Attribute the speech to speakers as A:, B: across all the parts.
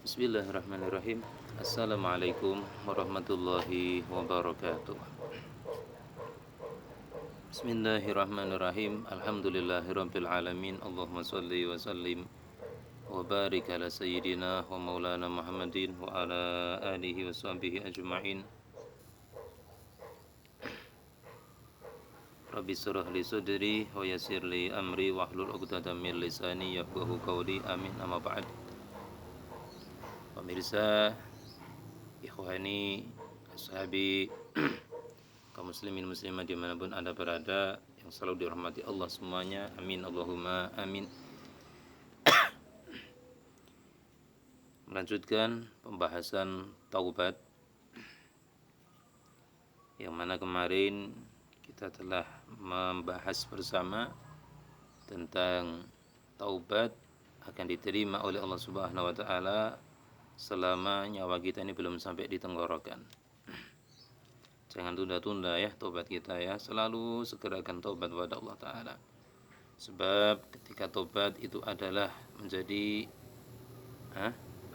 A: Bismillahirrahmanirrahim. Assalamualaikum warahmatullahi wabarakatuh. Bismillahirrahmanirrahim. Alhamdulillahirabbil alamin. Allahumma shalli wa sallim wa barik ala sayyidina wa maulana Muhammadin wa ala alihi wa sahbihi ajma'in. Rabbi shrah li sadri wa yassir li amri wahlul 'uqdatam min lisani yafqahu qawli. Amin. Amma ba'd. Pemirsa, ikhwani, ashabi, kaum muslimin muslimat dimanapun anda berada, yang selalu dirahmati Allah semuanya, amin Allahumma amin. Melanjutkan pembahasan taubat, yang mana kemarin kita telah membahas bersama tentang taubat akan diterima oleh Allah Subhanahu wa taala selama nyawa kita ini belum sampai di tenggorokan. Jangan tunda-tunda ya taubat kita ya. Selalu segerakan taubat kepada Allah Ta'ala. Sebab ketika taubat itu adalah menjadi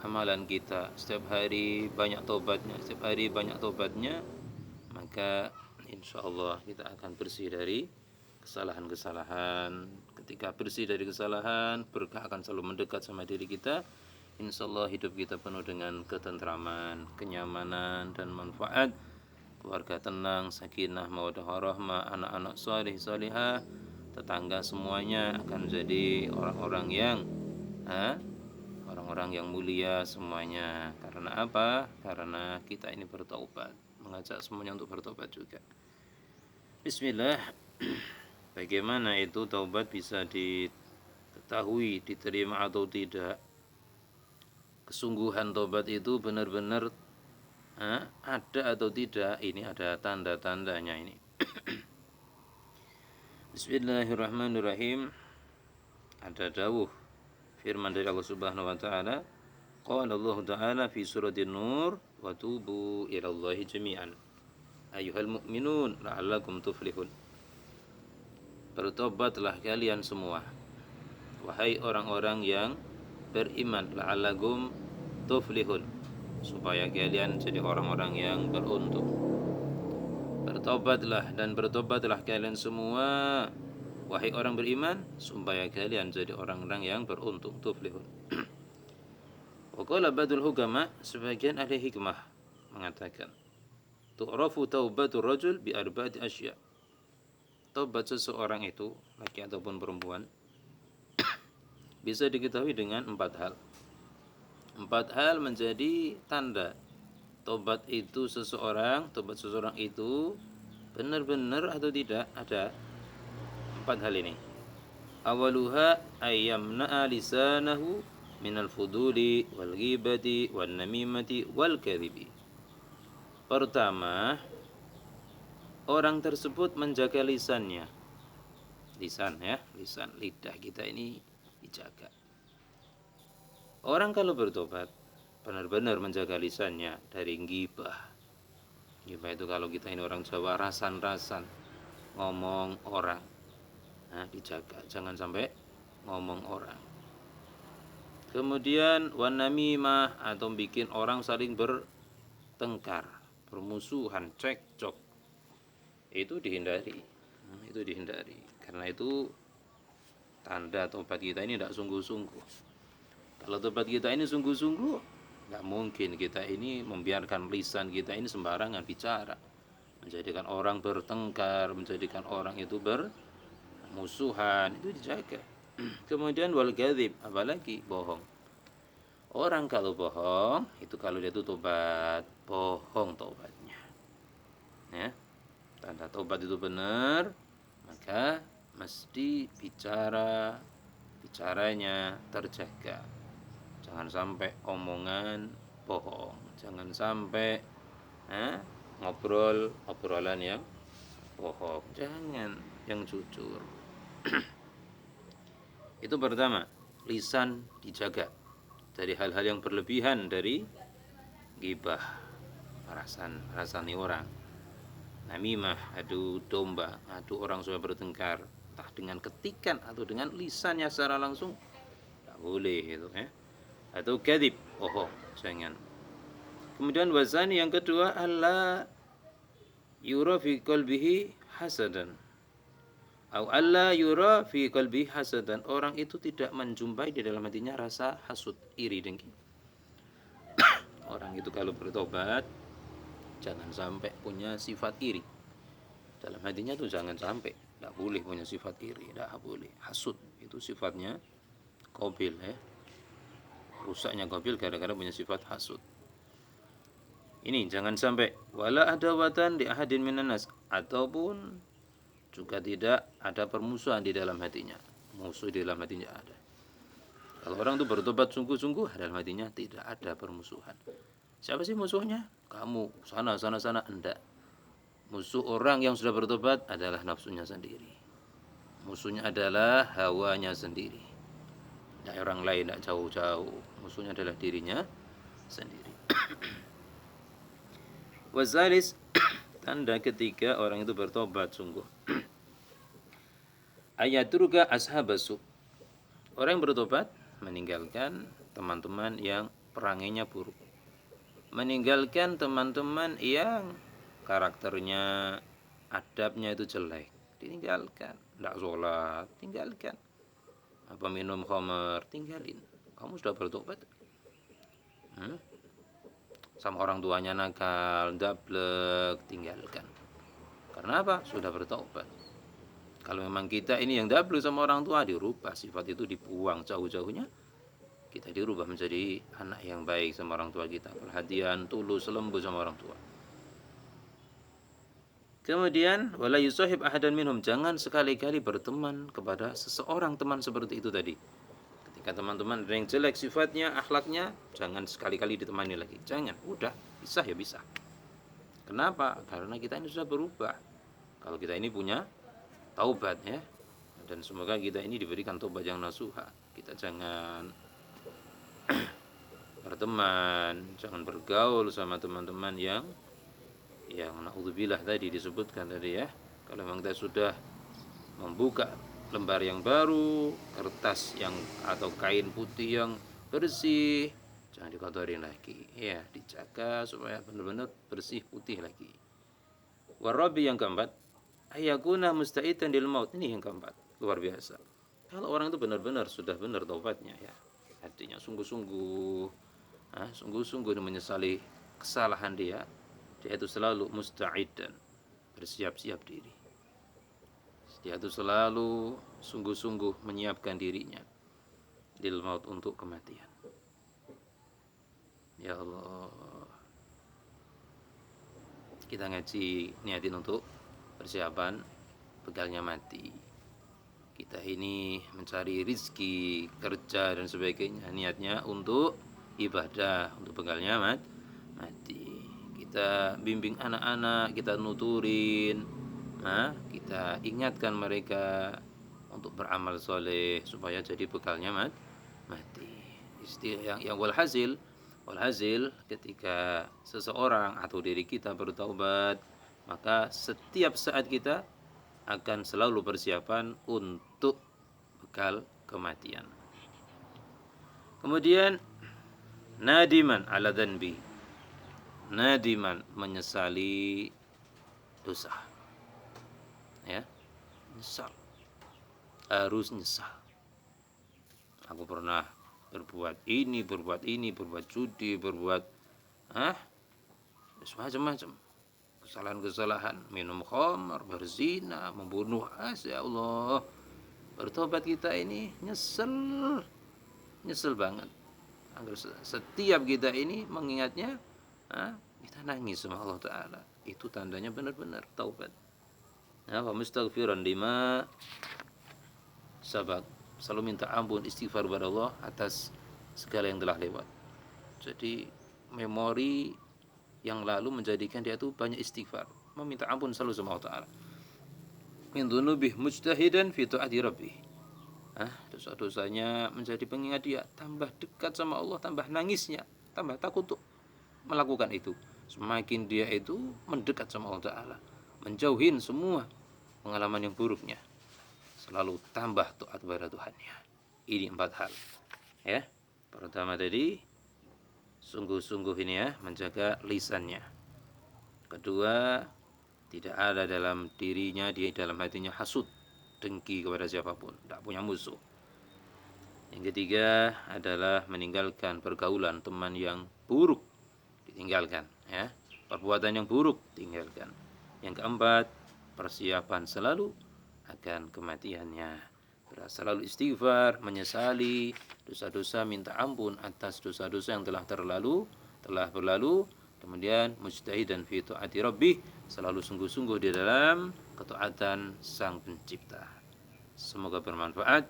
A: amalan kita. Setiap hari banyak taubatnya. Maka insya Allah kita akan bersih dari kesalahan-kesalahan. Ketika bersih dari kesalahan, berkah akan selalu mendekat sama diri kita. Insya Allah hidup kita penuh dengan ketentraman, kenyamanan, dan manfaat. Keluarga tenang, sakinah, mawaddah warahmah, anak-anak salih salihah, tetangga semuanya akan menjadi orang-orang yang mulia semuanya. Karena apa? Karena kita ini bertaubat, mengajak semuanya untuk bertaubat juga. Bismillah. Bagaimana itu taubat bisa diketahui, diterima atau tidak? Kesungguhan taubat itu benar-benar ada atau tidak, ini ada tanda-tandanya ini. Bismillahirrahmanirrahim. Ada dawuh firman dari Allah Subhanahu wa taala, qala Allah taala fi suratin Nur, wa tubu ilallahi jami'an ayyuhal mu'minun la'allakum tuflihun. Bertobatlah kalian semua, wahai orang-orang yang beriman, la'allakum tuflihun, supaya kalian jadi orang-orang yang beruntung. Bertobatlah kalian semua, wahai orang beriman, supaya kalian jadi orang-orang yang beruntung. Tuflihun. Wa qala ba'dul hukama, sebagian ahli hikmah mengatakan, tu'rafu taubatur rajul bi arba'ati asya. Taubat seseorang itu, laki ataupun perempuan, bisa diketahui dengan 4 hal. 4 hal menjadi tanda taubat seseorang itu benar-benar atau tidak. Ada 4 hal ini. Awaluha ayyamna'a lisanahu minal fuduli wal ghibati wan namimati wal kadhibi. Pertama, orang tersebut menjaga lisannya. Lisan, lidah kita ini dijaga. Orang kalau bertobat benar-benar menjaga lisannya dari ghibah. Ghibah itu kalau kita ini orang Jawa, rasan-rasan ngomong orang. Dijaga, jangan sampai ngomong orang. Kemudian wan namimah, atau bikin orang saling bertengkar, bermusuhan, cekcok. Itu dihindari. Karena itu tanda tobat kita ini tidak sungguh-sungguh. Kalau tobat kita ini sungguh-sungguh, tidak mungkin kita ini membiarkan lisan kita ini sembarangan bicara, menjadikan orang bertengkar, menjadikan orang itu bermusuhan. Itu dijaga. Kemudian wal kadzib, apalagi bohong. Orang kalau bohong, itu kalau dia itu tobat, bohong tobatnya. Ya. Tanda tobat itu benar, maka mesti bicaranya terjaga. Jangan sampai omongan bohong, jangan sampai obrolan yang bohong, jangan, yang jujur. Itu pertama, lisan dijaga dari hal-hal yang berlebihan, dari ghibah, rasani orang, namimah, adu domba, adu orang supaya bertengkar, entah dengan ketikan atau dengan lisannya secara langsung, tidak boleh itu. atau kadhib, bohong, jangan. Kemudian wazani yang kedua, alla yura fi qalbihi hasadan. Au alla yura fi qalbi hasadan. Orang itu tidak menjumpai di dalam hatinya rasa hasud, iri, dengki. Orang itu kalau bertobat jangan sampai punya sifat iri. Dalam hatinya tuh jangan sampai, tidak boleh punya sifat iri, tidak boleh. Hasud itu sifatnya Qabil ya. Rusaknya Qabil gara-gara punya sifat hasud. Ini jangan sampai wala adawatan di ahadin minan nas, ataupun juga tidak ada permusuhan di dalam hatinya. Musuh di dalam hatinya ada. Kalau orang itu bertobat sungguh-sungguh, dalam hatinya tidak ada permusuhan. Siapa sih musuhnya? Kamu, sana, sana, sana. Enggak. Musuh orang yang sudah bertobat adalah nafsunya sendiri. Musuhnya adalah hawanya sendiri. Tidak orang lain, tidak jauh-jauh. Musuhnya adalah dirinya sendiri. Wazalis, tanda ketiga orang itu bertobat sungguh. Ayaturga ashabasu. Orang yang bertobat meninggalkan teman-teman yang perangainya buruk. Meninggalkan teman-teman yang karakternya, adabnya itu jelek. Ditinggalkan. Tidak sholat, tinggalkan. Apa minum khamar, tinggalin. Kamu sudah bertobat. Sama orang tuanya nakal, dablek, tinggalkan. Karena apa? Sudah bertobat. Kalau memang kita ini yang dablek sama orang tua, dirubah. Sifat itu dibuang jauh-jauhnya. Kita dirubah menjadi anak yang baik sama orang tua kita. Perhatian, tulus, lembut sama orang tua. Kemudian, wala yusahib ahadan minhum. Jangan sekali-kali berteman kepada seseorang teman seperti itu tadi. Ketika teman-teman ada yang jelek sifatnya, akhlaknya, jangan sekali-kali ditemani lagi. Jangan, udah, bisa ya bisa. Kenapa? Karena kita ini sudah berubah. Kalau kita ini punya taubat ya. Dan semoga kita ini diberikan taubat yang nasuha. Kita jangan berteman, jangan bergaul sama teman-teman yang naudzubillah tadi disebutkan tadi ya. Kalau memang kita sudah membuka lembar yang baru, kertas yang atau kain putih yang bersih, jangan dikotorin lagi. Ya, dijaga supaya benar-benar bersih putih lagi. Warabi yang keempat, ayakuna musta'idan lil maut. Ini yang keempat, luar biasa. Kalau orang itu benar-benar sudah benar taubatnya ya, artinya sungguh-sungguh, sungguh-sungguh menyesali kesalahan dia itu selalu musta'idan, bersiap-siap diri. Dia itu selalu sungguh-sungguh menyiapkan dirinya lil maut, untuk kematian. Ya Allah, kita ngaji niatin untuk persiapan begalnya mati. Kita ini mencari rizki, kerja dan sebagainya, niatnya untuk ibadah, untuk begalnya mati. Kita bimbing anak-anak, kita nuturin, kita ingatkan mereka untuk beramal soleh supaya jadi bekalnya mati. Istilah yang walhasil ketika seseorang atau diri kita bertaubat, maka setiap saat kita akan selalu persiapan untuk bekal kematian. Kemudian nadiman ala dhanbi. Nadiman, menyesali dosa. Ya, nyesal. Harus nyesal. Aku pernah berbuat ini, berbuat judi, berbuat macam-macam kesalahan-kesalahan, minum khamar, berzina, membunuh. Ya Allah, bertobat kita ini nyesel banget. Agar setiap kita ini mengingatnya, kita nangis sama Allah Ta'ala. Itu tandanya benar-benar taubat. Wa mustaghfiran lima sabaq. Selalu minta ampun, istighfar kepada Allah atas segala yang telah lewat. Jadi memori yang lalu menjadikan dia itu banyak istighfar, meminta ampun selalu sama Allah Ta'ala. Min dzunubih mujtahidan fi ta'ati rabbih. Dosa-dosanya menjadi pengingat dia, tambah dekat sama Allah, tambah nangisnya, tambah takut untuk melakukan itu. Semakin dia itu mendekat sama Allah Ta'ala, menjauhin semua pengalaman yang buruknya, selalu tambah taat kepada Tuhannya. Ini 4 hal ya. Pertama tadi, sungguh-sungguh ini ya, menjaga lisannya. Kedua, tidak ada dalam dirinya, di dalam hatinya hasud, dengki kepada siapapun, tidak punya musuh. Yang ketiga adalah meninggalkan pergaulan teman yang buruk, ditinggalkan ya. Perbuatan yang buruk tinggalkan. Yang keempat, persiapan selalu akan kematiannya. Selalu istighfar, menyesali dosa-dosa, minta ampun atas dosa-dosa yang telah berlalu. Kemudian mujtahidan fi taati rabbih, selalu sungguh-sungguh di dalam ketaatan Sang Pencipta. Semoga bermanfaat.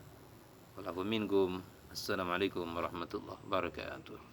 A: Walaupun minkum. Assalamualaikum warahmatullahi wabarakatuh.